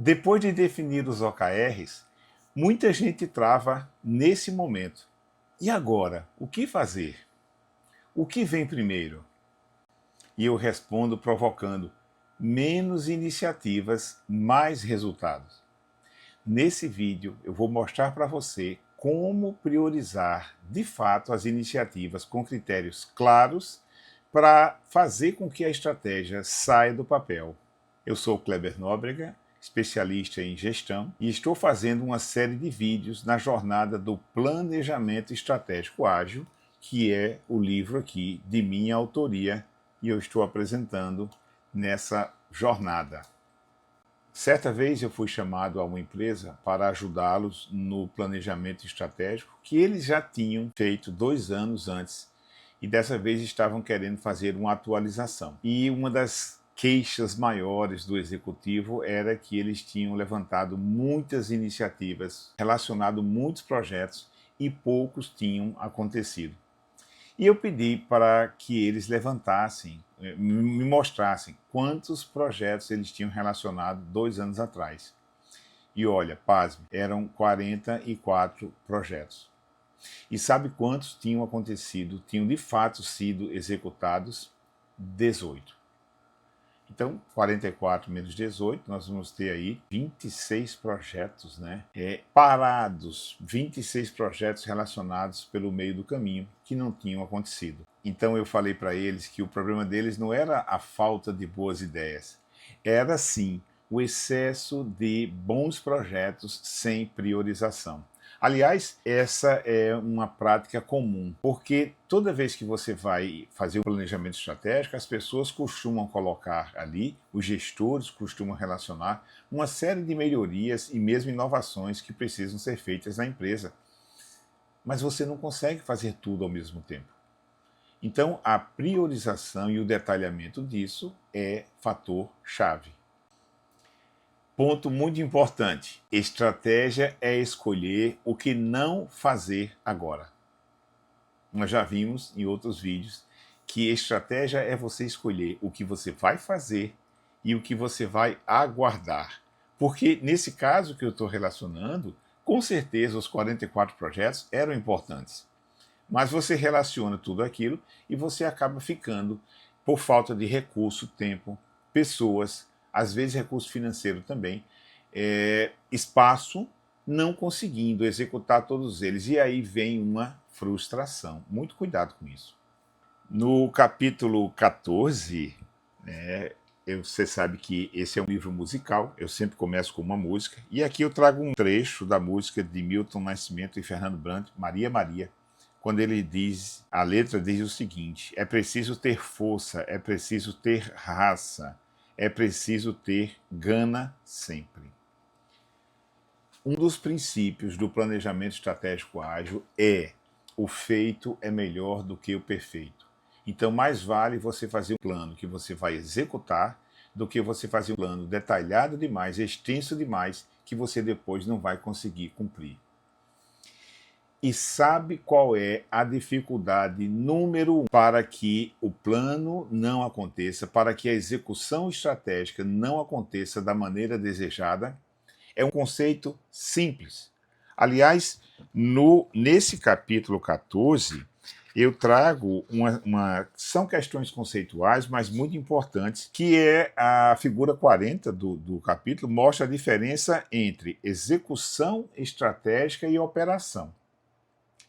Depois de definir os OKRs, muita gente trava nesse momento. E agora, o que fazer? O que vem primeiro? E eu respondo provocando menos iniciativas, mais resultados. Nesse vídeo eu vou mostrar para você como priorizar de fato as iniciativas com critérios claros para fazer com que a estratégia saia do papel. Eu sou Kleber Nóbrega, especialista em gestão, e estou fazendo uma série de vídeos na jornada do Planejamento Estratégico Ágil, que é o livro aqui de minha autoria, e eu estou apresentando nessa jornada. Certa vez eu fui chamado a uma empresa para ajudá-los no planejamento estratégico que eles já tinham feito 2 anos antes e dessa vez estavam querendo fazer uma atualização. E uma das queixas maiores do executivo era que eles tinham levantado muitas iniciativas, relacionado muitos projetos e poucos tinham acontecido. E eu pedi para que eles levantassem, me mostrassem quantos projetos eles tinham relacionado 2 anos atrás. E olha, pasme, eram 44 projetos. E sabe quantos tinham acontecido, tinham de fato sido executados? 18. Então, 44 menos 18, nós vamos ter aí 26 projetos, né? Parados, 26 projetos relacionados pelo meio do caminho que não tinham acontecido. Então eu falei para eles que o problema deles não era a falta de boas ideias, era sim o excesso de bons projetos sem priorização. Aliás, essa é uma prática comum, porque toda vez que você vai fazer um planejamento estratégico, as pessoas costumam colocar ali, os gestores costumam relacionar uma série de melhorias e mesmo inovações que precisam ser feitas na empresa. Mas você não consegue fazer tudo ao mesmo tempo. Então, a priorização e o detalhamento disso é fator chave. Ponto muito importante: estratégia é escolher o que não fazer agora. Nós já vimos em outros vídeos que estratégia é você escolher o que você vai fazer e o que você vai aguardar. Porque nesse caso que eu estou relacionando, com certeza os 44 projetos eram importantes. Mas você relaciona tudo aquilo e você acaba ficando, por falta de recurso, tempo, pessoas, às vezes recurso financeiro também, espaço, não conseguindo executar todos eles. E aí vem uma frustração. Muito cuidado com isso. No capítulo 14, você sabe que esse é um livro musical, eu sempre começo com uma música, e aqui eu trago um trecho da música de Milton Nascimento e Fernando Brant, Maria Maria, quando ele diz, a letra diz o seguinte: é preciso ter força, é preciso ter raça, é preciso ter gana sempre. Um dos princípios do planejamento estratégico ágil é: o feito é melhor do que o perfeito. Então, mais vale você fazer um plano que você vai executar do que você fazer um plano detalhado demais, extenso demais, que você depois não vai conseguir cumprir. E sabe qual é a dificuldade número 1 para que o plano não aconteça, para que a execução estratégica não aconteça da maneira desejada? É um conceito simples. Aliás, nesse capítulo 14, eu trago são questões conceituais, mas muito importantes, que é a figura 40 do capítulo, mostra a diferença entre execução estratégica e operação.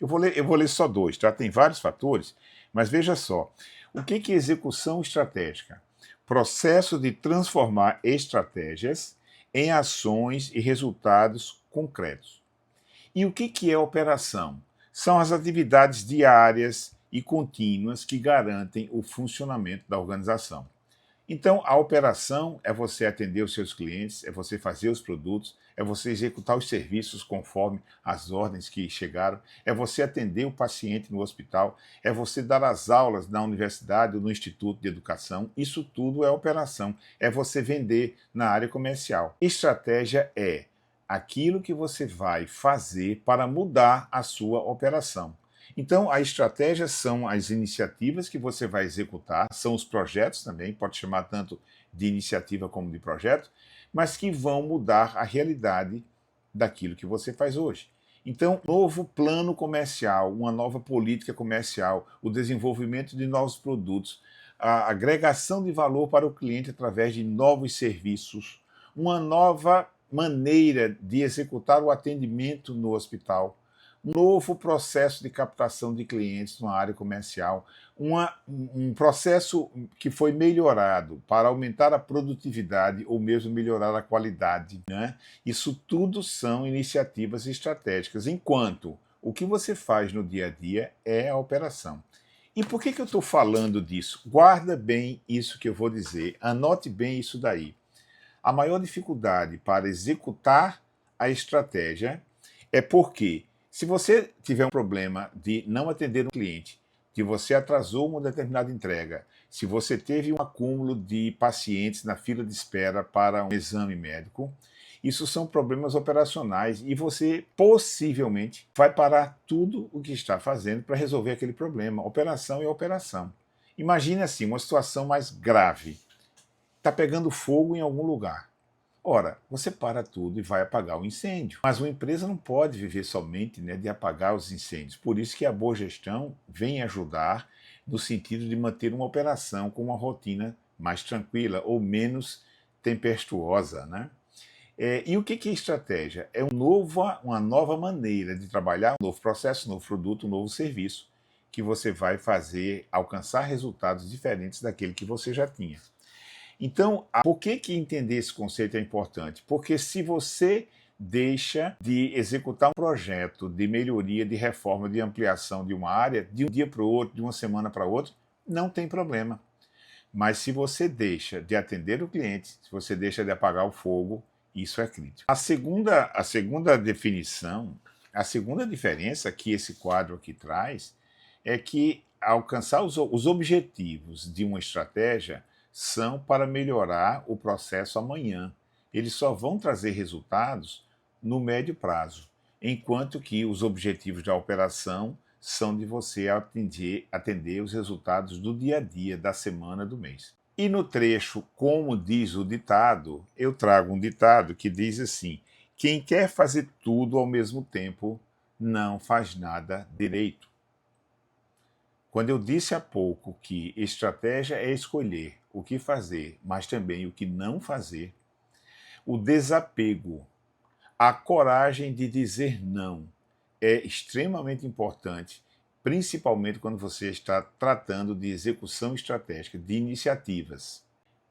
Eu vou ler só dois, tá? Tem vários fatores, mas veja só. O que é execução estratégica? Processo de transformar estratégias em ações e resultados concretos. E o que é operação? São as atividades diárias e contínuas que garantem o funcionamento da organização. Então, a operação é você atender os seus clientes, é você fazer os produtos, é você executar os serviços conforme as ordens que chegaram, é você atender o paciente no hospital, é você dar as aulas na universidade ou no instituto de educação. Isso tudo é operação, é você vender na área comercial. Estratégia é aquilo que você vai fazer para mudar a sua operação. Então, a estratégia são as iniciativas que você vai executar, são os projetos também, pode chamar tanto de iniciativa como de projeto, mas que vão mudar a realidade daquilo que você faz hoje. Então, novo plano comercial, uma nova política comercial, o desenvolvimento de novos produtos, a agregação de valor para o cliente através de novos serviços, uma nova maneira de executar o atendimento no hospital, um novo processo de captação de clientes na área comercial, um processo que foi melhorado para aumentar a produtividade ou mesmo melhorar a qualidade, né? Isso tudo são iniciativas estratégicas, enquanto o que você faz no dia a dia é a operação. E por que eu estou falando disso? Guarda bem isso que eu vou dizer, anote bem isso daí. A maior dificuldade para executar a estratégia é porque, se você tiver um problema de não atender um cliente, que você atrasou uma determinada entrega, se você teve um acúmulo de pacientes na fila de espera para um exame médico, isso são problemas operacionais e você possivelmente vai parar tudo o que está fazendo para resolver aquele problema. Operação é operação. Imagine assim, uma situação mais grave. Está pegando fogo em algum lugar. Ora, você para tudo e vai apagar o incêndio. Mas uma empresa não pode viver somente, né, de apagar os incêndios. Por isso que a boa gestão vem ajudar no sentido de manter uma operação com uma rotina mais tranquila ou menos tempestuosa, né? E o que é estratégia? É uma nova maneira de trabalhar, um novo processo, um novo produto, um novo serviço que você vai fazer alcançar resultados diferentes daquele que você já tinha. Então, por que entender esse conceito é importante? Porque se você deixa de executar um projeto de melhoria, de reforma, de ampliação de uma área, de um dia para o outro, de uma semana para outra, não tem problema. Mas se você deixa de atender o cliente, se você deixa de apagar o fogo, isso é crítico. A segunda definição, a segunda diferença que esse quadro aqui traz é que alcançar os objetivos de uma estratégia são para melhorar o processo amanhã. Eles só vão trazer resultados no médio prazo, enquanto que os objetivos da operação são de você atender os resultados do dia a dia, da semana, do mês. E no trecho, como diz o ditado, eu trago um ditado que diz assim: quem quer fazer tudo ao mesmo tempo não faz nada direito. Quando eu disse há pouco que estratégia é escolher o que fazer, mas também o que não fazer, o desapego, a coragem de dizer não é extremamente importante, principalmente quando você está tratando de execução estratégica, de iniciativas.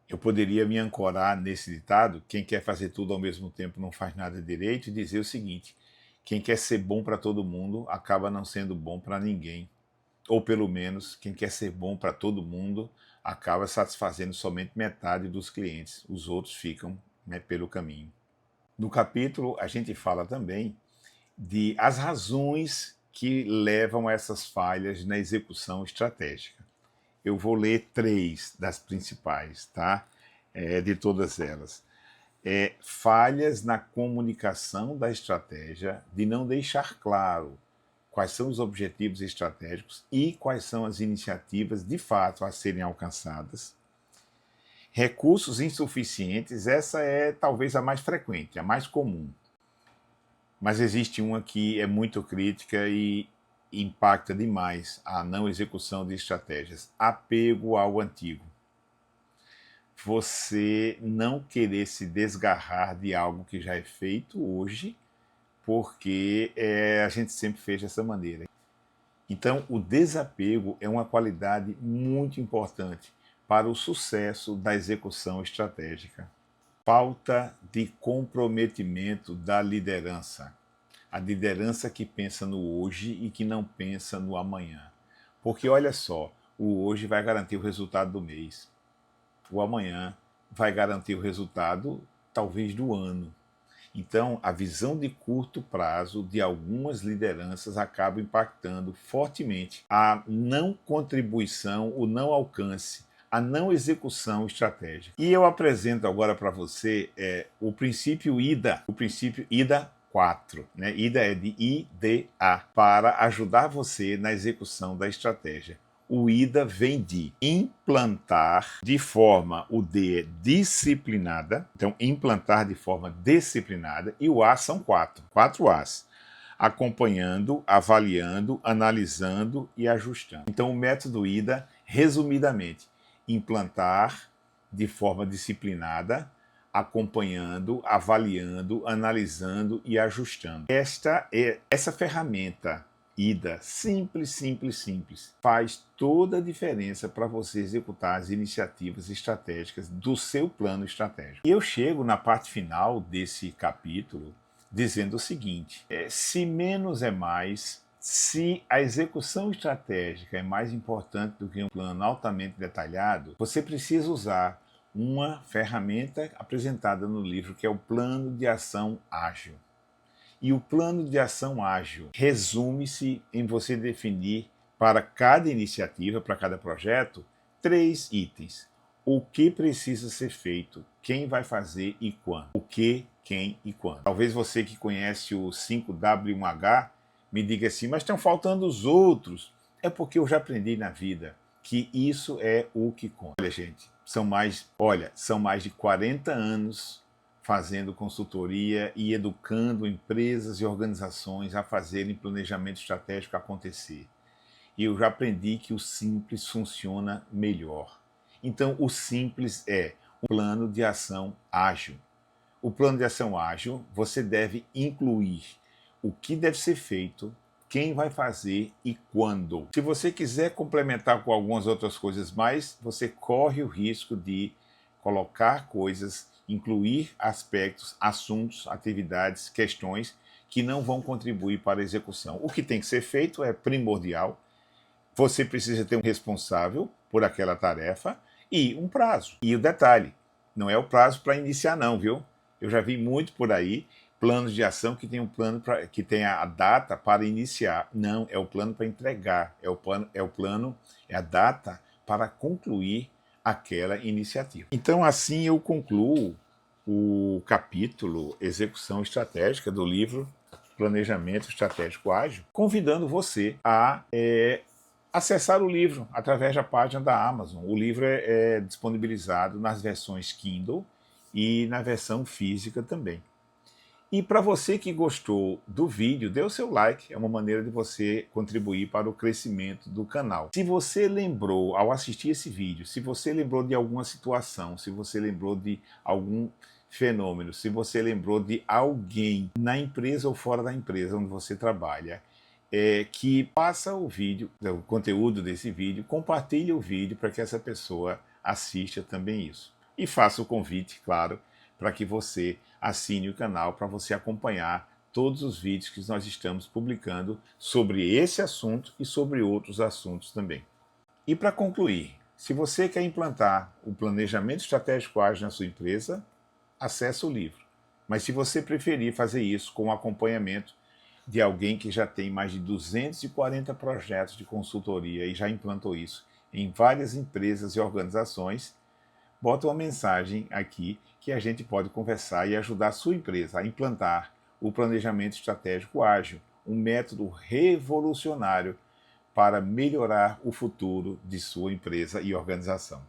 Eu poderia me ancorar nesse ditado: quem quer fazer tudo ao mesmo tempo não faz nada direito, e dizer o seguinte: quem quer ser bom para todo mundo acaba não sendo bom para ninguém. Ou pelo menos, quem quer ser bom para todo mundo acaba satisfazendo somente metade dos clientes, os outros ficam, né, pelo caminho. No capítulo, a gente fala também de as razões que levam a essas falhas na execução estratégica. Eu vou ler 3 das principais, tá? De todas elas. Falhas na comunicação da estratégia, de não deixar claro quais são os objetivos estratégicos e quais são as iniciativas de fato a serem alcançadas. Recursos insuficientes, essa é talvez a mais frequente, a mais comum. Mas existe uma que é muito crítica e impacta demais a não execução de estratégias: apego ao antigo. Você não querer se desgarrar de algo que já é feito hoje, porque a gente sempre fez dessa maneira. Então, o desapego é uma qualidade muito importante para o sucesso da execução estratégica. Falta de comprometimento da liderança. A liderança que pensa no hoje e que não pensa no amanhã. Porque olha só, o hoje vai garantir o resultado do mês. O amanhã vai garantir o resultado, talvez, do ano. Então, a visão de curto prazo de algumas lideranças acaba impactando fortemente a não contribuição, o não alcance, a não execução estratégica. E eu apresento agora para você o princípio IDA 4, né? IDA é de IDA, para ajudar você na execução da estratégia. O IDA vem de implantar de forma, o D é disciplinada, então implantar de forma disciplinada, e o A são quatro As. Acompanhando, avaliando, analisando e ajustando. Então o método IDA, resumidamente, implantar de forma disciplinada, acompanhando, avaliando, analisando e ajustando. Essa ferramenta IDA, simples, faz toda a diferença para você executar as iniciativas estratégicas do seu plano estratégico. E eu chego na parte final desse capítulo dizendo o seguinte: se menos é mais, se a execução estratégica é mais importante do que um plano altamente detalhado, você precisa usar uma ferramenta apresentada no livro, que é o Plano de Ação Ágil. E o Plano de Ação Ágil resume-se em você definir para cada iniciativa, para cada projeto, 3 itens. O que precisa ser feito, quem vai fazer e quando. O que, quem e quando. Talvez você que conhece o 5W1H me diga assim, mas estão faltando os outros. É porque eu já aprendi na vida que isso é o que conta. Olha, gente, são mais de 40 anos fazendo consultoria e educando empresas e organizações a fazerem planejamento estratégico acontecer. E eu já aprendi que o simples funciona melhor. Então, o simples é um plano de ação ágil. O plano de ação ágil, você deve incluir o que deve ser feito, quem vai fazer e quando. Se você quiser complementar com algumas outras coisas mais, você corre o risco de colocar coisas, incluir aspectos, assuntos, atividades, questões que não vão contribuir para a execução. O que tem que ser feito é primordial. Você precisa ter um responsável por aquela tarefa e um prazo. E o detalhe, não é o prazo para iniciar não, viu? Eu já vi muito por aí planos de ação que tem um plano que tem a data para iniciar. Não, é o plano para entregar, é a data para concluir aquela iniciativa. Então, assim eu concluo o capítulo Execução Estratégica do livro Planejamento Estratégico Ágil, convidando você a acessar o livro através da página da Amazon. O livro é disponibilizado nas versões Kindle e na versão física também. E para você que gostou do vídeo, dê o seu like, é uma maneira de você contribuir para o crescimento do canal. Se você lembrou, ao assistir esse vídeo, se você lembrou de alguma situação, se você lembrou de algum fenômeno, se você lembrou de alguém na empresa ou fora da empresa onde você trabalha, que passa o vídeo, o conteúdo desse vídeo, compartilhe o vídeo para que essa pessoa assista também isso. E faça o convite, claro, para que você assine o canal para você acompanhar todos os vídeos que nós estamos publicando sobre esse assunto e sobre outros assuntos também. E para concluir, se você quer implantar o planejamento estratégico ágil na sua empresa, acesse o livro. Mas se você preferir fazer isso com o acompanhamento de alguém que já tem mais de 240 projetos de consultoria e já implantou isso em várias empresas e organizações, bota uma mensagem aqui que a gente pode conversar e ajudar a sua empresa a implantar o planejamento estratégico ágil, um método revolucionário para melhorar o futuro de sua empresa e organização.